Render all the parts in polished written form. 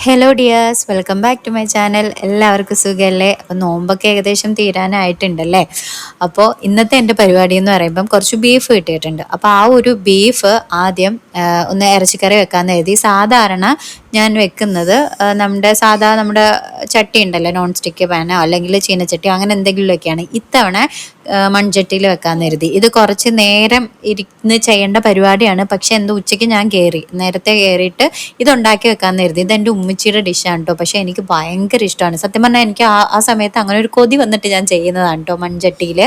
Hello dears, welcome back to my channel. എല്ലാവർക്കും സുഖമല്ലേ? അപ്പോൾ നോമ്പൊക്കെ ഏകദേശം തീരാനായിട്ടുണ്ടല്ലേ. അപ്പോൾ ഇന്നത്തെ എൻ്റെ പരിപാടി എന്ന് പറയുമ്പം കുറച്ച് ബീഫ് കിട്ടിയിട്ടുണ്ട്. അപ്പോൾ ആ ഒരു ബീഫ് ആദ്യം ഒന്ന് ഇറച്ചിക്കറി വെക്കാമെന്ന് കരുതി. സാധാരണ ഞാൻ വെക്കുന്നത് നമ്മുടെ ചട്ടി ഉണ്ടല്ലോ, നോൺ സ്റ്റിക്ക് പാനോ അല്ലെങ്കിൽ ചീനച്ചട്ടിയോ അങ്ങനെ എന്തെങ്കിലുമൊക്കെയാണ്. ഇത്തവണ മൺചട്ടിയിൽ വെക്കാമെന്ന് കരുതി. ഇത് കുറച്ച് നേരം ഇരുന്ന് ചെയ്യേണ്ട പരിപാടിയാണ്. പക്ഷെ എന്തോ ഉച്ചയ്ക്ക് ഞാൻ നേരത്തെ കയറിയിട്ട് ഇതുണ്ടാക്കി വെക്കാമെന്ന് കരുതി. ഇതെൻ്റെ ഉമ്മച്ചിയുടെ ഡിഷാണ് കേട്ടോ. പക്ഷെ എനിക്ക് ഭയങ്കര ഇഷ്ടമാണ്. സത്യം പറഞ്ഞാൽ എനിക്ക് ആ സമയത്ത് അങ്ങനെ ഒരു കൊതി വന്നിട്ട് ഞാൻ ചെയ്യുന്നതാണ് കേട്ടോ മൺചട്ടിയിൽ.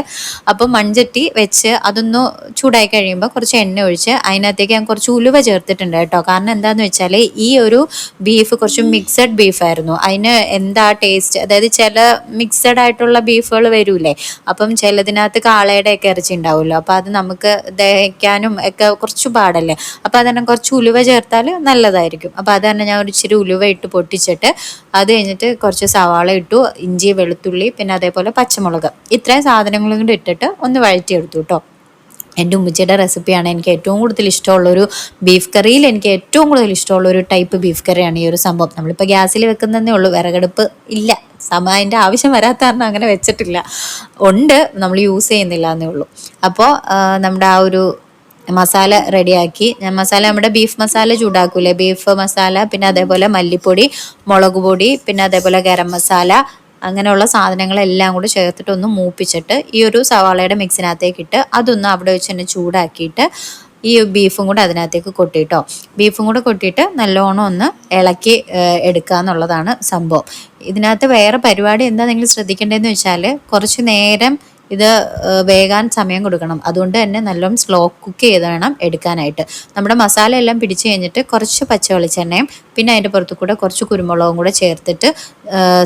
അപ്പം മൺചട്ടി വെച്ച് അതൊന്ന് ചൂടായി കഴിയുമ്പോൾ കുറച്ച് എണ്ണ ഒഴിച്ച് അതിനകത്തേക്ക് ഞാൻ കുറച്ച് ഉലുവ ചേർത്തിട്ടുണ്ട് കേട്ടോ. കാരണം എന്താണെന്ന് വെച്ചാൽ ഈ ഒരു ബീഫ് കുറച്ച് മിക്സഡ് ബീഫായിരുന്നു. അതിന് എന്താ ടേസ്റ്റ്, അതായത് ചില മിക്സഡ് ആയിട്ടുള്ള ബീഫുകൾ വരൂലേ, അപ്പം ചിലതിനകത്ത് കാളയുടെ ഒക്കെ ഇറച്ചി ഉണ്ടാവുമല്ലോ, അപ്പോൾ അത് നമുക്ക് ദഹിക്കാനും ഒക്കെ കുറച്ച് പാടല്ലേ. അപ്പോൾ അതന്നെ കുറച്ച് ഉലുവ ചേർത്താൽ നല്ലതായിരിക്കും. അപ്പോൾ അത് തന്നെ ഞാൻ ഒരു ഇച്ചിരി ഉലുവ ഇട്ട് പൊട്ടിച്ചിട്ട് അത് കഴിഞ്ഞിട്ട് കുറച്ച് സവാള ഇട്ടു, ഇഞ്ചി വെളുത്തുള്ളി പിന്നെ അതേപോലെ പച്ചമുളക്, ഇത്രയും സാധനങ്ങളും കൂടി ഇട്ടിട്ട് ഒന്ന് വഴറ്റിയെടുത്തു കേട്ടോ. എൻ്റെ ഉമ്മച്ചിയുടെ റെസിപ്പിയാണ്. എനിക്ക് ഏറ്റവും കൂടുതൽ ഇഷ്ടമുള്ളൊരു ബീഫ് കറിയിൽ എനിക്ക് ഏറ്റവും കൂടുതൽ ഇഷ്ടമുള്ളൊരു ടൈപ്പ് ബീഫ് കറിയാണ് ഈ ഒരു സംഭവം. നമ്മളിപ്പോൾ ഗ്യാസിൽ വെക്കുന്നതേ ഉള്ളൂ, വിറകടുപ്പ് ഇല്ല, അതിൻ്റെ ആവശ്യം വരാത്ത കാരണം അങ്ങനെ വെച്ചിട്ടില്ല. ഉണ്ട്, നമ്മൾ യൂസ് ചെയ്യുന്നില്ല എന്നേ ഉള്ളൂ. അപ്പോൾ നമ്മുടെ ആ ഒരു മസാല റെഡിയാക്കി. നമ്മുടെ ബീഫ് മസാല ചൂടാക്കൂലേ, ബീഫ് മസാല പിന്നെ അതേപോലെ മല്ലിപ്പൊടി, മുളക് പൊടി പിന്നെ അതേപോലെ ഗരം മസാല, അങ്ങനെയുള്ള സാധനങ്ങളെല്ലാം കൂടി ചേർത്തിട്ട് ഒന്ന് മൂപ്പിച്ചിട്ട് ഈ ഒരു സവാളയുടെ മിക്സിനകത്തേക്ക് ഇട്ട് അതൊന്ന് അവിടെ വെച്ച് തന്നെ ചൂടാക്കിയിട്ട് ഈ ബീഫും കൂടെ അതിനകത്തേക്ക് കൊട്ടിയിട്ടോ. ബീഫും കൂടെ കൊട്ടിയിട്ട് നല്ലോണം ഒന്ന് ഇളക്കി എടുക്കുക എന്നുള്ളതാണ് സംഭവം. ഇതിനകത്ത് വേറെ പരിപാടി എന്താ നിങ്ങൾ ശ്രദ്ധിക്കേണ്ടതെന്ന് വെച്ചാൽ കുറച്ച് നേരം ഇത് വേകാൻ സമയം കൊടുക്കണം. അതുകൊണ്ട് തന്നെ നല്ലോണം സ്ലോ കുക്ക് ചെയ്ത് വേണം എടുക്കാനായിട്ട്. നമ്മുടെ മസാല എല്ലാം പിടിച്ച് കഴിഞ്ഞിട്ട് കുറച്ച് പച്ച വെളിച്ചെണ്ണയും പിന്നെ അതിൻ്റെ പുറത്തു കൂടെ കുറച്ച് കുരുമുളകും കൂടെ ചേർത്തിട്ട്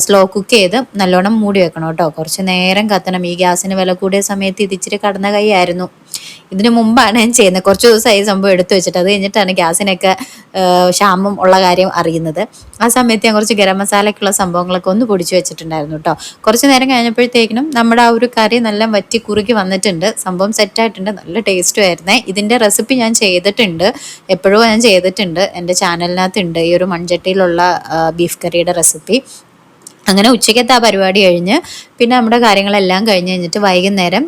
സ്ലോ കുക്ക് ചെയ്ത് നല്ലോണം മൂടി വെക്കണം കേട്ടോ. കുറച്ച് നേരം കത്തണം. ഈ ഗ്യാസിന് വില കൂടിയ സമയത്ത് ഇത് ഇച്ചിരി കടന്ന കൈയായിരുന്നു. ഇതിന് മുമ്പാണ് ഞാൻ ചെയ്യുന്നത്. കുറച്ച് ദിവസമായി സംഭവം എടുത്തു വെച്ചിട്ട്. അത് കഴിഞ്ഞിട്ടാണ് ഗ്യാസിനൊക്കെ ക്ഷാമം ഉള്ള കാര്യം അറിയുന്നത്. ആ സമയത്ത് ഞാൻ കുറച്ച് ഗരം മസാലയ്ക്കുള്ള സംഭവങ്ങളൊക്കെ ഒന്ന് പൊടിച്ച് വെച്ചിട്ടുണ്ടായിരുന്നു കേട്ടോ. കുറച്ച് നേരം കഴിഞ്ഞപ്പോഴത്തേക്കിനും നമ്മുടെ ആ ഒരു കറി നല്ല വറ്റി കുറുകി വന്നിട്ടുണ്ട്. സംഭവം സെറ്റായിട്ടുണ്ട്. നല്ല ടേസ്റ്റും ആയിരുന്നേ. ഇതിൻ്റെ റെസിപ്പി ഞാൻ ചെയ്തിട്ടുണ്ട്, എപ്പോഴും ഞാൻ ചെയ്തിട്ടുണ്ട്. എൻ്റെ ചാനലിനകത്തുണ്ട് ഈ ഒരു മൺചട്ടിയിലുള്ള ബീഫ് കറിയുടെ റെസിപ്പി. അങ്ങനെ ഉച്ചയ്ക്കത്തെ ആ പരിപാടി കഴിഞ്ഞ് പിന്നെ നമ്മുടെ കാര്യങ്ങളെല്ലാം കഴിഞ്ഞ് കഴിഞ്ഞിട്ട് വൈകുന്നേരം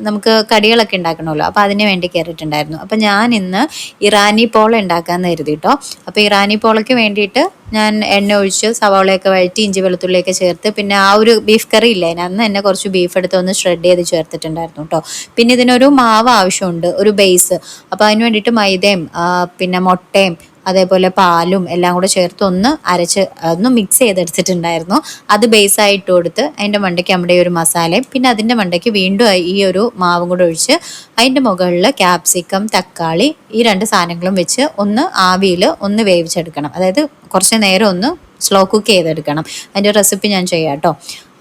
നമുക്ക് കടികളൊക്കെ ഉണ്ടാക്കണമല്ലോ, അപ്പോൾ അതിന് വേണ്ടി കയറിയിട്ടുണ്ടായിരുന്നു. അപ്പോൾ ഞാൻ ഇന്ന് ഇറാനി പോള ഉണ്ടാക്കാമെന്ന് കരുതി കേട്ടോ. അപ്പോൾ ഇറാനി പോളയ്ക്ക് വേണ്ടിയിട്ട് ഞാൻ എണ്ണ ഒഴിച്ച് സവാളയൊക്കെ വഴറ്റി ഇഞ്ചി വെളുത്തുള്ളിയൊക്കെ ചേർത്ത് പിന്നെ ആ ഒരു ബീഫ് കറി ഇല്ലേ, അന്ന് തന്നെ കുറച്ച് ബീഫ് എടുത്ത് ഒന്ന് ഷ്രെഡ് ചെയ്ത് ചേർത്തിട്ടുണ്ടായിരുന്നു കേട്ടോ. പിന്നെ ഇതിനൊരു മാവ് ആവശ്യമുണ്ട്, ഒരു ബേസ്. അപ്പോൾ അതിന് വേണ്ടിയിട്ട് മൈദയും പിന്നെ മുട്ടയും അതേപോലെ പാലും എല്ലാം കൂടെ ചേർത്ത് ഒന്ന് മിക്സ് ചെയ്തെടുത്തിട്ടുണ്ടായിരുന്നു. അത് ബേസായിട്ട് കൊടുത്ത് അതിൻ്റെ മണ്ടയ്ക്ക് നമ്മുടെ ഈ ഒരു മസാലയും പിന്നെ അതിൻ്റെ മണ്ടയ്ക്ക് വീണ്ടും ഈ ഒരു മാവും കൂടെ ഒഴിച്ച് അതിൻ്റെ മുകളിൽ ക്യാപ്സിക്കം, തക്കാളി ഈ രണ്ട് സാധനങ്ങളും വെച്ച് ഒന്ന് ആവിയിൽ ഒന്ന് വേവിച്ചെടുക്കണം. അതായത് കുറച്ച് നേരം ഒന്ന് സ്ലോ കുക്ക് ചെയ്തെടുക്കണം. അതിൻ്റെ റെസിപ്പി ഞാൻ ചെയ്യാം കേട്ടോ.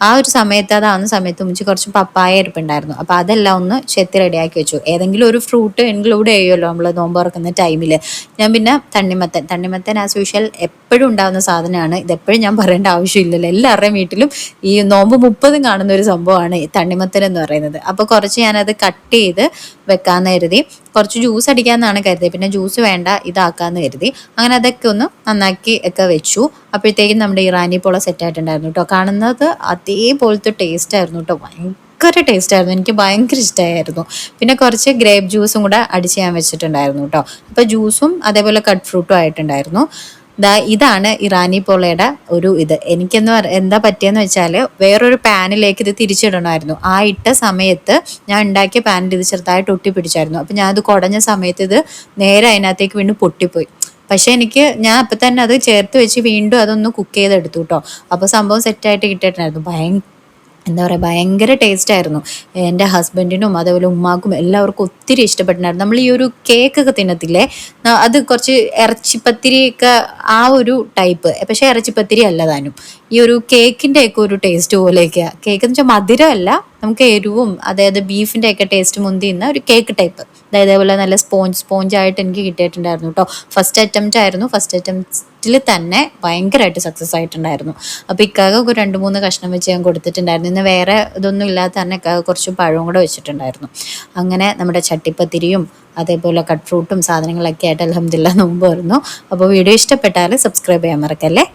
ആ ഒരു സമയത്ത് അതാവുന്ന സമയത്ത് ഉമ്മച്ചി കുറച്ച് പപ്പായ ഇരിപ്പുണ്ടായിരുന്നു. അപ്പോൾ അതെല്ലാം ഒന്ന് ചെത്തി റെഡിയാക്കി വെച്ചു. ഏതെങ്കിലും ഒരു ഫ്രൂട്ട് ഇൻക്ലൂഡ് ചെയ്യുമല്ലോ നമ്മൾ നോമ്പ് തുറക്കുന്ന ടൈമിൽ. ഞാൻ പിന്നെ തണ്ണിമത്തൻ ആസ് യൂഷ്വൽ എപ്പോഴും ഉണ്ടാകുന്ന സാധനമാണ്. ഇതെപ്പോഴും ഞാൻ പറയേണ്ട ആവശ്യമില്ലല്ലോ, എല്ലാവരുടെയും വീട്ടിലും ഈ നോമ്പ് 30 കാണുന്ന ഒരു സംഭവമാണ് ഈ തണ്ണിമത്തൻ എന്ന് പറയുന്നത്. അപ്പോൾ കുറച്ച് ഞാനത് കട്ട് ചെയ്ത് വെക്കാമെന്ന് കരുതി. കുറച്ച് ജ്യൂസ് അടിക്കാമെന്നാണ് കരുതി, പിന്നെ ജ്യൂസ് വേണ്ട ഇതാക്കാമെന്ന് കരുതി. അങ്ങനെ അതൊക്കെ ഒന്ന് നന്നാക്കി ഒക്കെ വെച്ചു. അപ്പോഴത്തേക്കും നമ്മുടെ ഇറാനി പോള സെറ്റായിട്ടുണ്ടായിരുന്നു കേട്ടോ. കാണുന്നത് അതേപോലത്തെ ടേസ്റ്റ് ആയിരുന്നു കേട്ടോ. ഭയങ്കര ടേസ്റ്റ് ആയിരുന്നു, എനിക്ക് ഭയങ്കര ഇഷ്ടമായിരുന്നു. പിന്നെ കുറച്ച് ഗ്രേപ്പ് ജ്യൂസും കൂടെ അടിച്ച് ഞാൻ വെച്ചിട്ടുണ്ടായിരുന്നു കേട്ടോ. അപ്പോൾ ജ്യൂസും അതേപോലെ കട്ട് ഫ്രൂട്ടും ആയിട്ടുണ്ടായിരുന്നു. ഇതാണ് ഇറാനി പോളയുടെ ഒരു എന്താ പറ്റിയെന്ന് വെച്ചാൽ വേറൊരു പാനിലേക്ക് ഇത് തിരിച്ചിടണമായിരുന്നു. ആ ഇട്ട സമയത്ത് ഞാൻ ഉണ്ടാക്കിയ പാനിൽ ഇത് ചെറുതായിട്ട് ഒട്ടിപ്പിടിച്ചായിരുന്നു. അപ്പം ഞാൻ അത് കുടഞ്ഞ സമയത്ത് ഇത് നേരെ അതിനകത്തേക്ക് വീണ്ടും പൊട്ടിപ്പോയി. പക്ഷെ ഞാൻ അപ്പം തന്നെ അത് ചേർത്ത് വെച്ച് വീണ്ടും അതൊന്ന് കുക്ക് ചെയ്തെടുത്തു കേട്ടോ. അപ്പോൾ സംഭവം സെറ്റായിട്ട് കിട്ടിയിട്ടുണ്ടായിരുന്നു. ഭയങ്കര ടേസ്റ്റ് ആയിരുന്നു. എൻ്റെ ഹസ്ബൻഡിനും അതേപോലെ ഉമ്മാക്കും എല്ലാവർക്കും ഒത്തിരി ഇഷ്ടപ്പെട്ടിട്ടുണ്ടായിരുന്നു. നമ്മൾ ഈ ഒരു കേക്കൊക്കെ തിന്നത്തില്ലേ, അത് കുറച്ച് ഇറച്ചിപ്പത്തിരിയൊക്കെ ആ ഒരു ടൈപ്പ്, പക്ഷേ ഇറച്ചിപ്പത്തിരി അല്ല താനും. ഈ ഒരു കേക്കിൻ്റെ ഒക്കെ ഒരു ടേസ്റ്റ് പോലെയൊക്കെയാണ്. കേക്ക് എന്ന് വെച്ചാൽ മധുരമല്ല, നമുക്ക് എരിവും അതായത് ബീഫിൻ്റെ ഒക്കെ ടേസ്റ്റ് മുന്തിയുന്ന ഒരു കേക്ക് ടൈപ്പ്. ഇതേപോലെ നല്ല സ്പോഞ്ചായിട്ട് എനിക്ക് കിട്ടിയിട്ടുണ്ടായിരുന്നു കേട്ടോ. ഫസ്റ്റ് അറ്റംപ്റ്റ് ആയിരുന്നു. ഫസ്റ്റ് അറ്റംപ്റ്റിൽ തന്നെ ഭയങ്കരമായിട്ട് സക്സസ് ആയിട്ടുണ്ടായിരുന്നു. അപ്പോൾ ഇക്കാക ഒരു 2-3 കഷ്ണം വെച്ച് ഞാൻ കൊടുത്തിട്ടുണ്ടായിരുന്നു. ഇന്ന് വേറെ ഇതൊന്നും ഇല്ലാത്ത തന്നെ ഇക്കാക കുറച്ച് പഴവും കൂടെ വെച്ചിട്ടുണ്ടായിരുന്നു. അങ്ങനെ നമ്മുടെ ചട്ടിപ്പത്തിരിയും അതേപോലെ കട്ട് ഫ്രൂട്ടും സാധനങ്ങളൊക്കെ ആയിട്ട് അൽഹംദുലില്ലാ നോമ്പ് വരുന്നു. അപ്പോൾ വീഡിയോ ഇഷ്ടപ്പെട്ടാൽ സബ്സ്ക്രൈബ് ചെയ്യാൻ മറക്കല്ലേ.